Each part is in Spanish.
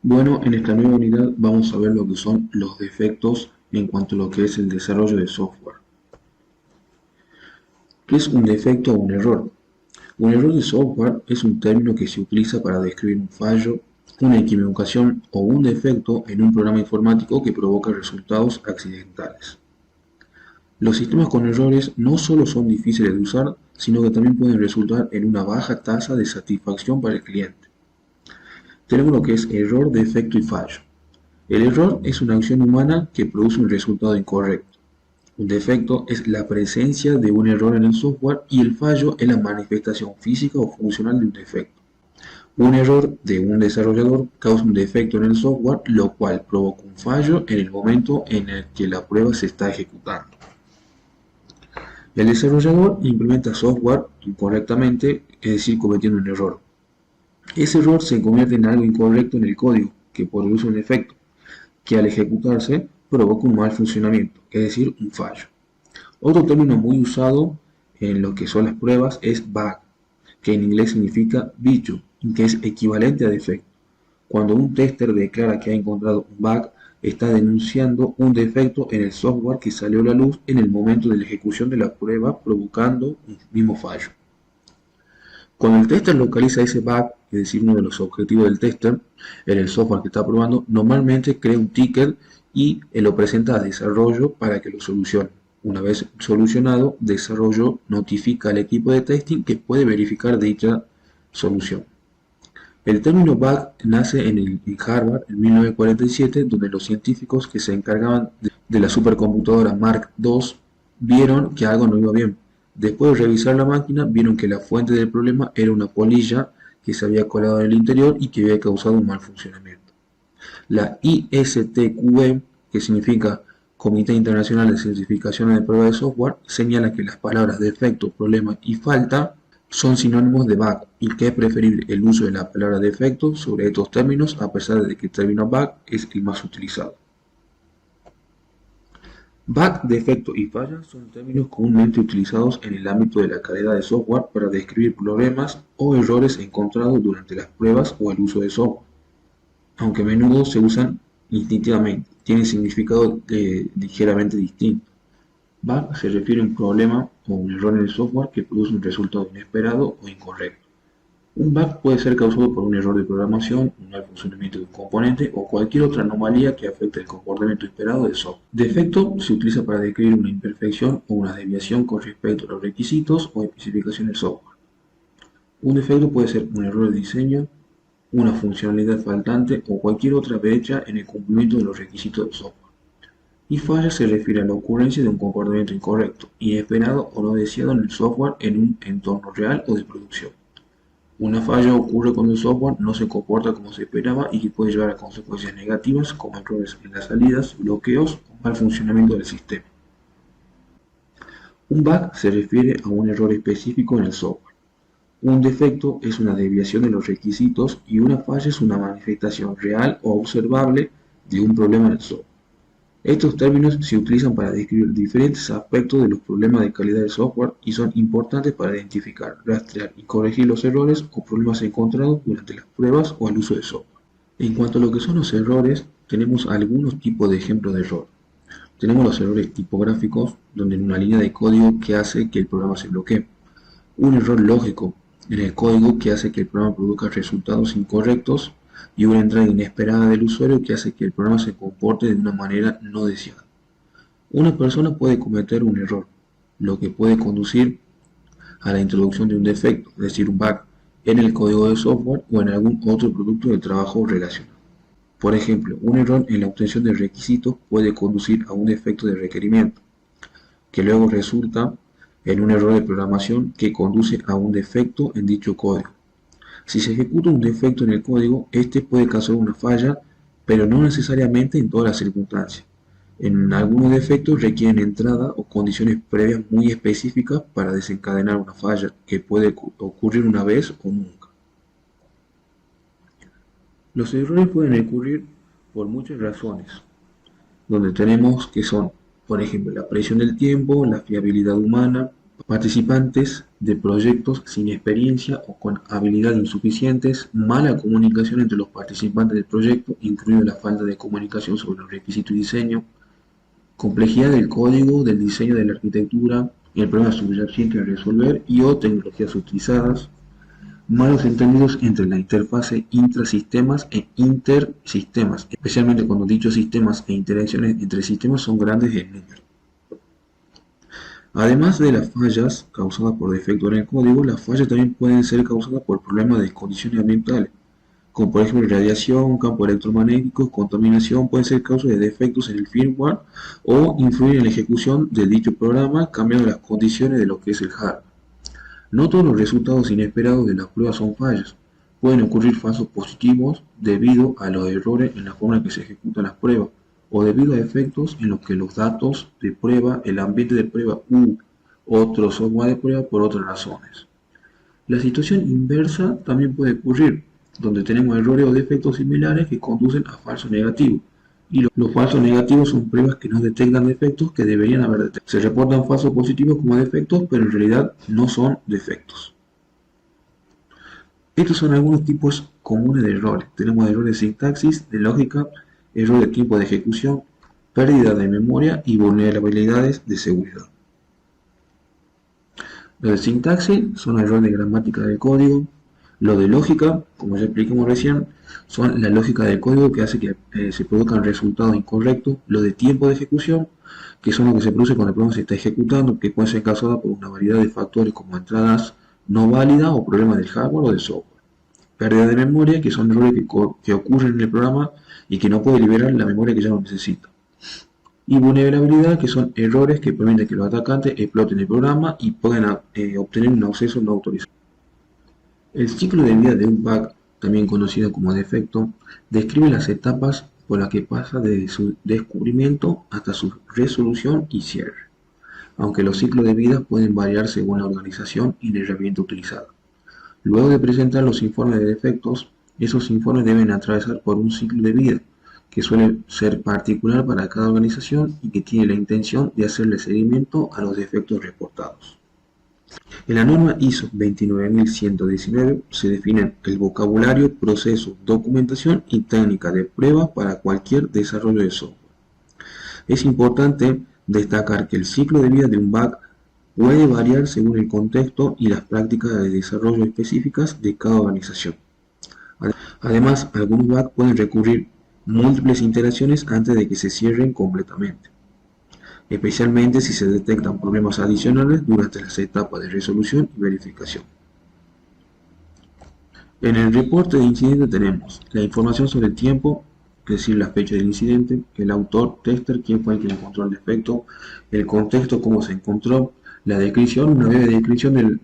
Bueno, en esta nueva unidad vamos a ver lo que son los defectos en cuanto a lo que es el desarrollo de software. ¿Qué es un defecto o un error? Un error de software es un término que se utiliza para describir un fallo, una equivocación o un defecto en un programa informático que provoca resultados accidentales. Los sistemas con errores no solo son difíciles de usar, sino que también pueden resultar en una baja tasa de satisfacción para el cliente. Tenemos lo que es error, defecto y fallo. El error es una acción humana que produce un resultado incorrecto. Un defecto es la presencia de un error en el software y el fallo es la manifestación física o funcional de un defecto. Un error de un desarrollador causa un defecto en el software, lo cual provoca un fallo en el momento en el que la prueba se está ejecutando. El desarrollador implementa software incorrectamente, es decir, cometiendo un error. Ese error se convierte en algo incorrecto en el código, que produce un defecto, que al ejecutarse provoca un mal funcionamiento, es decir, un fallo. Otro término muy usado en lo que son las pruebas es bug, que en inglés significa bicho, y que es equivalente a defecto. Cuando un tester declara que ha encontrado un bug, está denunciando un defecto en el software que salió a la luz en el momento de la ejecución de la prueba, provocando un mismo fallo. Cuando el tester localiza ese bug, es decir, uno de los objetivos del tester en el software que está probando, normalmente crea un ticket y lo presenta a desarrollo para que lo solucione. Una vez solucionado, desarrollo notifica al equipo de testing que puede verificar dicha solución. El término bug nace en Harvard en 1947, donde los científicos que se encargaban de la supercomputadora Mark II vieron que algo no iba bien. Después de revisar la máquina, vieron que la fuente del problema era una polilla que se había colado en el interior y que había causado un mal funcionamiento. La ISTQB, que significa Comité Internacional de Certificación de Prueba de Software, señala que las palabras defecto, problema y falta son sinónimos de bug y que es preferible el uso de la palabra defecto sobre estos términos, a pesar de que el término bug es el más utilizado. Bug, defecto y falla son términos comúnmente utilizados en el ámbito de la calidad de software para describir problemas o errores encontrados durante las pruebas o el uso de software. Aunque a menudo se usan instintivamente, tienen significado ligeramente distinto. Bug se refiere a un problema o un error en el software que produce un resultado inesperado o incorrecto. Un bug puede ser causado por un error de programación, un mal funcionamiento de un componente o cualquier otra anomalía que afecte el comportamiento esperado del software. Defecto se utiliza para describir una imperfección o una desviación con respecto a los requisitos o especificaciones del software. Un defecto puede ser un error de diseño, una funcionalidad faltante o cualquier otra brecha en el cumplimiento de los requisitos del software. Y falla se refiere a la ocurrencia de un comportamiento incorrecto, inesperado o no deseado en el software en un entorno real o de producción. Una falla ocurre cuando el software no se comporta como se esperaba y que puede llevar a consecuencias negativas como errores en las salidas, bloqueos o mal funcionamiento del sistema. Un bug se refiere a un error específico en el software. Un defecto es una desviación de los requisitos y una falla es una manifestación real o observable de un problema en el software. Estos términos se utilizan para describir diferentes aspectos de los problemas de calidad del software y son importantes para identificar, rastrear y corregir los errores o problemas encontrados durante las pruebas o el uso del software. En cuanto a lo que son los errores, tenemos algunos tipos de ejemplos de error. Tenemos los errores tipográficos, donde en una línea de código que hace que el programa se bloquee. Un error lógico en el código que hace que el programa produzca resultados incorrectos y una entrada inesperada del usuario que hace que el programa se comporte de una manera no deseada. Una persona puede cometer un error, lo que puede conducir a la introducción de un defecto, es decir, un bug, en el código de software o en algún otro producto de trabajo relacionado. Por ejemplo, un error en la obtención de requisitos puede conducir a un defecto de requerimiento, que luego resulta en un error de programación que conduce a un defecto en dicho código. Si se ejecuta un defecto en el código, este puede causar una falla, pero no necesariamente en todas las circunstancias. En algunos defectos requieren entrada o condiciones previas muy específicas para desencadenar una falla, que puede ocurrir una vez o nunca. Los errores pueden ocurrir por muchas razones, donde tenemos que son, por ejemplo, la presión del tiempo, la fiabilidad humana, participantes de proyectos sin experiencia o con habilidades insuficientes, mala comunicación entre los participantes del proyecto, incluido la falta de comunicación sobre los requisitos y diseño, complejidad del código, del diseño de la arquitectura, el problema subyacente a resolver y o tecnologías utilizadas, malos entendidos entre la interfase intrasistemas e intersistemas, especialmente cuando dichos sistemas e interacciones entre sistemas son grandes en número. Además de las fallas causadas por defectos en el código, las fallas también pueden ser causadas por problemas de condiciones ambientales, como por ejemplo radiación, campos electromagnéticos, contaminación, pueden ser causas de defectos en el firmware o influir en la ejecución de dicho programa, cambiando las condiciones de lo que es el hardware. No todos los resultados inesperados de las pruebas son fallas. Pueden ocurrir falsos positivos debido a los errores en la forma en que se ejecutan las pruebas o debido a efectos en los que los datos de prueba, el ambiente de prueba u otro software de prueba por otras razones. La situación inversa también puede ocurrir, donde tenemos errores o defectos similares que conducen a falsos negativos. Y los falsos negativos son pruebas que no detectan defectos que deberían haber detectado. Se reportan falsos positivos como defectos, pero en realidad no son defectos. Estos son algunos tipos comunes de errores. Tenemos errores de sintaxis, de lógica, error de tiempo de ejecución, pérdida de memoria y vulnerabilidades de seguridad. Los de sintaxis son errores de gramática del código. Lo de lógica, como ya explicamos recién, son la lógica del código que hace que se produzcan resultados incorrectos. Lo de tiempo de ejecución, que son lo que se produce cuando el programa se está ejecutando, que puede ser causado por una variedad de factores como entradas no válidas o problemas del hardware o del software. Pérdida de memoria, que son errores que ocurren en el programa y que no puede liberar la memoria que ya no necesita. Y vulnerabilidad, que son errores que permiten que los atacantes exploten el programa y puedan obtener un acceso no autorizado. El ciclo de vida de un bug, también conocido como defecto, describe las etapas por las que pasa desde su descubrimiento hasta su resolución y cierre, aunque los ciclos de vida pueden variar según la organización y la herramienta utilizada. Luego de presentar los informes de defectos, esos informes deben atravesar por un ciclo de vida, que suele ser particular para cada organización y que tiene la intención de hacerle seguimiento a los defectos reportados. En la norma ISO 29119 se definen el vocabulario, proceso, documentación y técnica de prueba para cualquier desarrollo de software. Es importante destacar que el ciclo de vida de un bug puede variar según el contexto y las prácticas de desarrollo específicas de cada organización. Además, algunos bugs pueden recurrir múltiples iteraciones antes de que se cierren completamente, especialmente si se detectan problemas adicionales durante las etapas de resolución y verificación. En el reporte de incidente tenemos la información sobre el tiempo, es decir, la fecha del incidente, el autor, tester, quién fue el que encontró el defecto, el contexto, cómo se encontró, la descripción, una breve descripción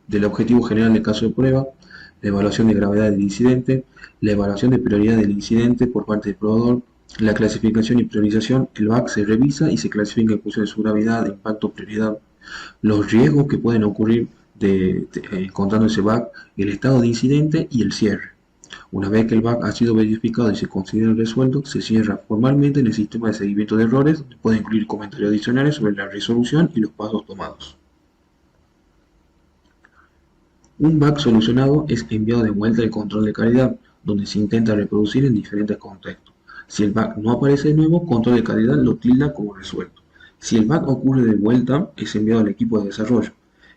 del objetivo general del caso de prueba, la evaluación de gravedad del incidente, la evaluación de prioridad del incidente por parte del proveedor, la clasificación y priorización. El bug se revisa y se clasifica en función de su gravedad, impacto, prioridad, los riesgos que pueden ocurrir encontrando ese bug, el estado de incidente y el cierre. Una vez que el bug ha sido verificado y se considera resuelto, se cierra formalmente en el sistema de seguimiento de errores, donde puede incluir comentarios adicionales sobre la resolución y los pasos tomados. Un bug solucionado es enviado de vuelta al control de calidad, donde se intenta reproducir en diferentes contextos. Si el bug no aparece de nuevo, control de calidad lo tilda como resuelto. Si el bug ocurre de vuelta, es enviado al equipo de desarrollo.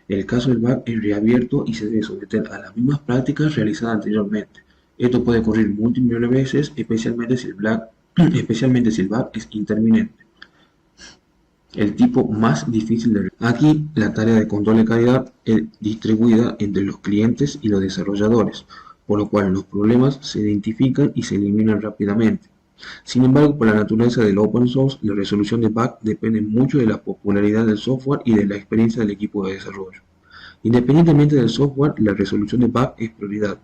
En el caso del bug es reabierto y se debe someter a las mismas prácticas realizadas anteriormente. Esto puede ocurrir múltiples veces, especialmente si el bug es interminente, el tipo más difícil de resolver. Aquí la tarea de control de calidad es distribuida entre los clientes y los desarrolladores, por lo cual los problemas se identifican y se eliminan rápidamente. Sin embargo, por la naturaleza del open source, la resolución de bugs depende mucho de la popularidad del software y de la experiencia del equipo de desarrollo. Independientemente del software, la resolución de bugs es prioridad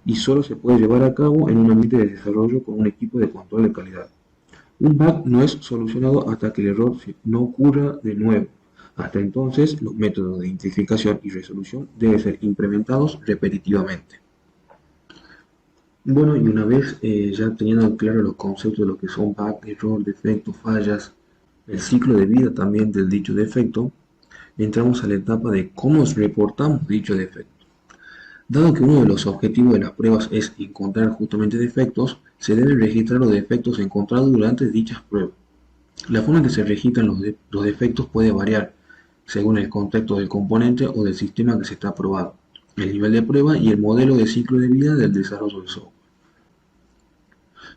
y solo se puede llevar a cabo en un ambiente de desarrollo con un equipo de control de calidad. Un bug no es solucionado hasta que el error no ocurra de nuevo. Hasta entonces, los métodos de identificación y resolución deben ser implementados repetitivamente. Bueno, y una vez ya teniendo claro los conceptos de lo que son bug, error, defecto, fallas, el ciclo de vida también del dicho defecto, entramos a la etapa de cómo reportamos dicho defecto. Dado que uno de los objetivos de las pruebas es encontrar justamente defectos, se deben registrar los defectos encontrados durante dichas pruebas. La forma en que se registran los defectos puede variar según el contexto del componente o del sistema que se está probando, el nivel de prueba y el modelo de ciclo de vida del desarrollo del software.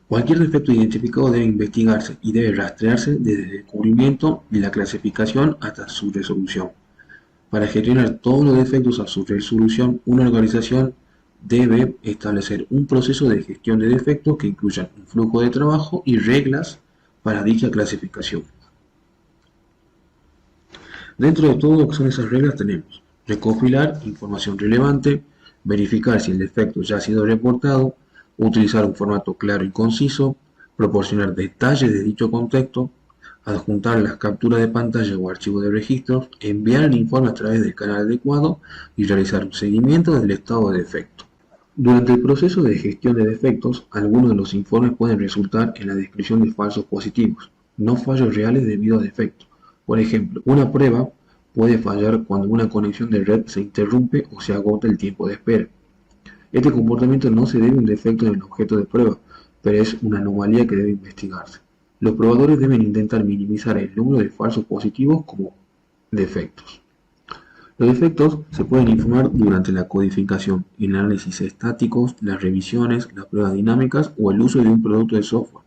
Cualquier defecto identificado debe investigarse y debe rastrearse desde el descubrimiento y la clasificación hasta su resolución. Para gestionar todos los defectos a su resolución, una organización debe establecer un proceso de gestión de defectos que incluya un flujo de trabajo y reglas para dicha clasificación. Dentro de todo lo que son esas reglas tenemos recopilar información relevante, verificar si el defecto ya ha sido reportado, utilizar un formato claro y conciso, proporcionar detalles de dicho contexto, adjuntar las capturas de pantalla o archivos de registros, enviar el informe a través del canal adecuado y realizar un seguimiento del estado de defecto. Durante el proceso de gestión de defectos, algunos de los informes pueden resultar en la descripción de falsos positivos, no fallos reales debido a defectos. Por ejemplo, una prueba puede fallar cuando una conexión de red se interrumpe o se agota el tiempo de espera. Este comportamiento no se debe a un defecto en el objeto de prueba, pero es una anomalía que debe investigarse. Los probadores deben intentar minimizar el número de falsos positivos como defectos. Los defectos se pueden informar durante la codificación, el análisis estáticos, las revisiones, las pruebas dinámicas o el uso de un producto de software.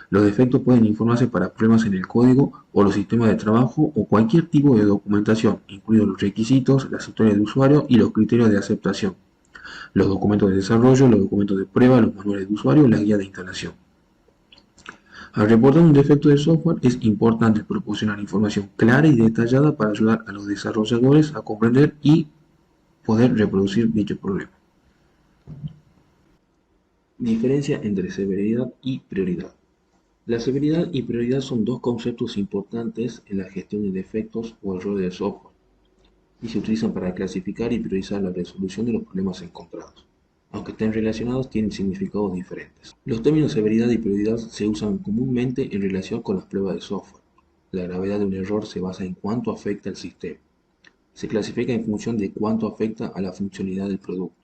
Los defectos pueden informarse para pruebas en el código o los sistemas de trabajo o cualquier tipo de documentación, incluidos los requisitos, las historias de usuario y los criterios de aceptación, los documentos de desarrollo, los documentos de prueba, los manuales de usuario y las guías de instalación. Al reportar un defecto de software es importante proporcionar información clara y detallada para ayudar a los desarrolladores a comprender y poder reproducir dicho problema. Diferencia entre severidad y prioridad. La severidad y prioridad son dos conceptos importantes en la gestión de defectos o errores de software y se utilizan para clasificar y priorizar la resolución de los problemas encontrados. Aunque estén relacionados, tienen significados diferentes. Los términos severidad y prioridad se usan comúnmente en relación con las pruebas de software. La gravedad de un error se basa en cuánto afecta al sistema. Se clasifica en función de cuánto afecta a la funcionalidad del producto.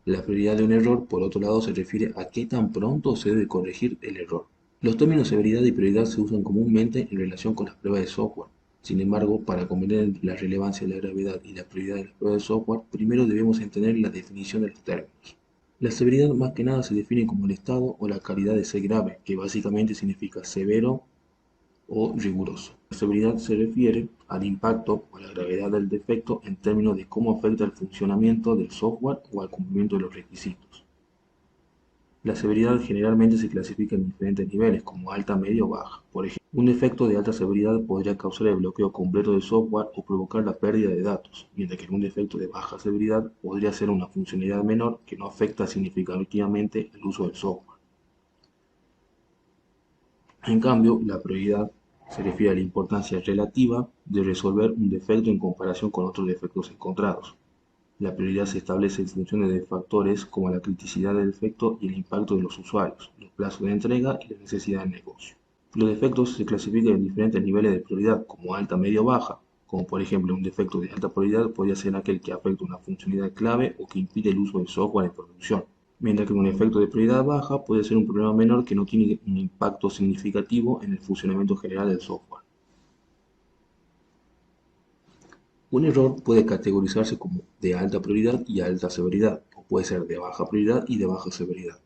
La prioridad de un error, por otro lado, se refiere a qué tan pronto se debe corregir el error. Los términos severidad y prioridad se usan comúnmente en relación con las pruebas de software. Sin embargo, para comprender la relevancia de la gravedad y la prioridad de las pruebas de software, primero debemos entender la definición de los términos. La severidad más que nada se define como el estado o la calidad de ser grave, que básicamente significa severo o riguroso. La severidad se refiere al impacto o a la gravedad del defecto en términos de cómo afecta el funcionamiento del software o al cumplimiento de los requisitos. La severidad generalmente se clasifica en diferentes niveles, como alta, media o baja. Por ejemplo, un defecto de alta severidad podría causar el bloqueo completo del software o provocar la pérdida de datos, mientras que un defecto de baja severidad podría ser una funcionalidad menor que no afecta significativamente el uso del software. En cambio, la prioridad se refiere a la importancia relativa de resolver un defecto en comparación con otros defectos encontrados. La prioridad se establece en función de factores como la criticidad del defecto y el impacto de los usuarios, los plazos de entrega y la necesidad del negocio. Los defectos se clasifican en diferentes niveles de prioridad, como alta, media o baja, como por ejemplo un defecto de alta prioridad podría ser aquel que afecta una funcionalidad clave o que impide el uso del software en producción, mientras que un efecto de prioridad baja puede ser un problema menor que no tiene un impacto significativo en el funcionamiento general del software. Un error puede categorizarse como de alta prioridad y alta severidad, o puede ser de baja prioridad y de baja severidad.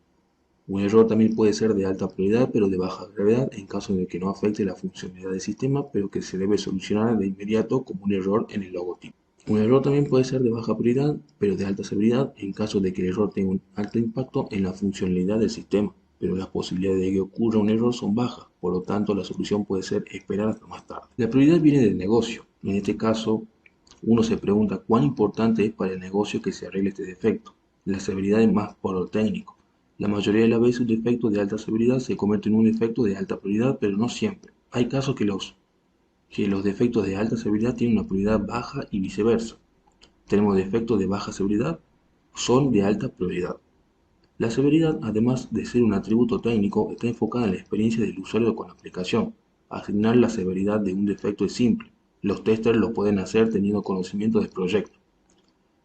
Un error también puede ser de alta prioridad pero de baja gravedad en caso de que no afecte la funcionalidad del sistema, pero que se debe solucionar de inmediato como un error en el logotipo. Un error también puede ser de baja prioridad pero de alta severidad en caso de que el error tenga un alto impacto en la funcionalidad del sistema, pero las posibilidades de que ocurra un error son bajas, por lo tanto la solución puede ser esperar hasta más tarde. La prioridad viene del negocio. En este caso, uno se pregunta cuán importante es para el negocio que se arregle este defecto. La severidad es más por lo técnico. La mayoría de las veces un defecto de alta severidad se convierte en un defecto de alta prioridad, pero no siempre. Hay casos que los defectos de alta severidad tienen una prioridad baja y viceversa. Tenemos defectos de baja severidad, son de alta prioridad. La severidad, además de ser un atributo técnico, está enfocada en la experiencia del usuario con la aplicación. Asignar la severidad de un defecto es simple. Los testers lo pueden hacer teniendo conocimiento del proyecto.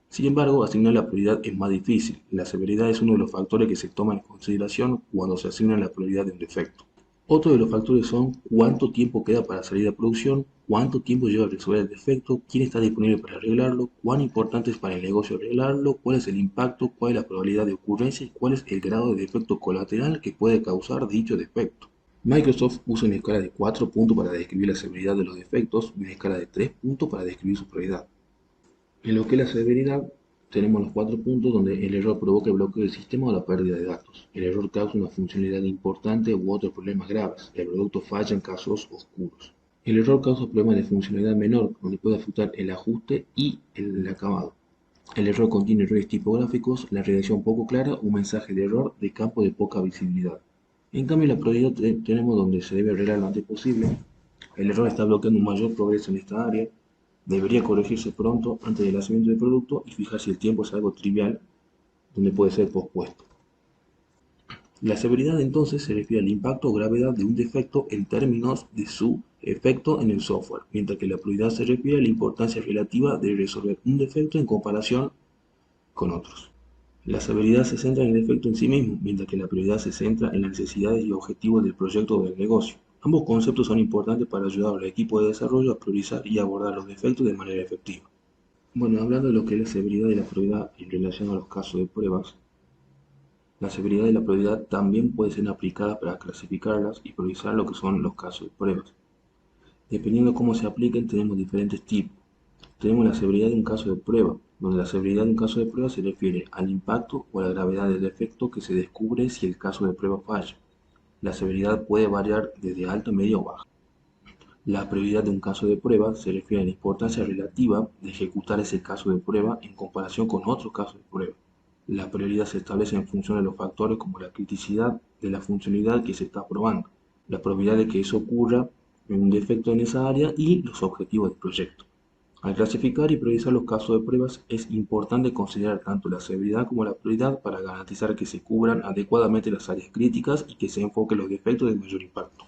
Sin embargo, asignar la prioridad es más difícil. La severidad es uno de los factores que se toman en consideración cuando se asigna la prioridad de un defecto. Otro de los factores son cuánto tiempo queda para salir a producción, cuánto tiempo lleva a resolver el defecto, quién está disponible para arreglarlo, cuán importante es para el negocio arreglarlo, cuál es el impacto, cuál es la probabilidad de ocurrencia y cuál es el grado de defecto colateral que puede causar dicho defecto. Microsoft usa una escala de 4 puntos para describir la severidad de los defectos y una escala de 3 puntos para describir su prioridad. En lo que es la severidad, tenemos los 4 puntos donde el error provoca el bloqueo del sistema o la pérdida de datos. El error causa una funcionalidad importante u otros problemas graves. El producto falla en casos oscuros. El error causa problemas de funcionalidad menor, donde puede afectar el ajuste y el acabado. El error contiene errores tipográficos, la redacción poco clara, un mensaje de error de campo de poca visibilidad. En cambio, la prioridad tenemos donde se debe arreglar lo antes posible. El error está bloqueando un mayor progreso en esta área. Debería corregirse pronto antes del lanzamiento del producto y fijar si el tiempo es algo trivial, donde puede ser pospuesto. La severidad entonces se refiere al impacto o gravedad de un defecto en términos de su efecto en el software, mientras que la prioridad se refiere a la importancia relativa de resolver un defecto en comparación con otros. La severidad se centra en el defecto en sí mismo, mientras que la prioridad se centra en las necesidades y objetivos del proyecto o del negocio. Ambos conceptos son importantes para ayudar al equipo de desarrollo a priorizar y abordar los defectos de manera efectiva. Bueno, hablando de lo que es la severidad y la prioridad en relación a los casos de pruebas, la severidad y la prioridad también pueden ser aplicadas para clasificarlas y priorizar lo que son los casos de pruebas. Dependiendo de cómo se apliquen, tenemos diferentes tipos. Tenemos la severidad de un caso de prueba, donde la severidad de un caso de prueba se refiere al impacto o a la gravedad del defecto que se descubre si el caso de prueba falla. La severidad puede variar desde alta, media o baja. La prioridad de un caso de prueba se refiere a la importancia relativa de ejecutar ese caso de prueba en comparación con otros casos de prueba. La prioridad se establece en función de los factores como la criticidad de la funcionalidad que se está probando, la probabilidad de que eso ocurra en un defecto en esa área y los objetivos del proyecto. Al clasificar y priorizar los casos de pruebas es importante considerar tanto la severidad como la prioridad para garantizar que se cubran adecuadamente las áreas críticas y que se enfoquen los defectos de mayor impacto.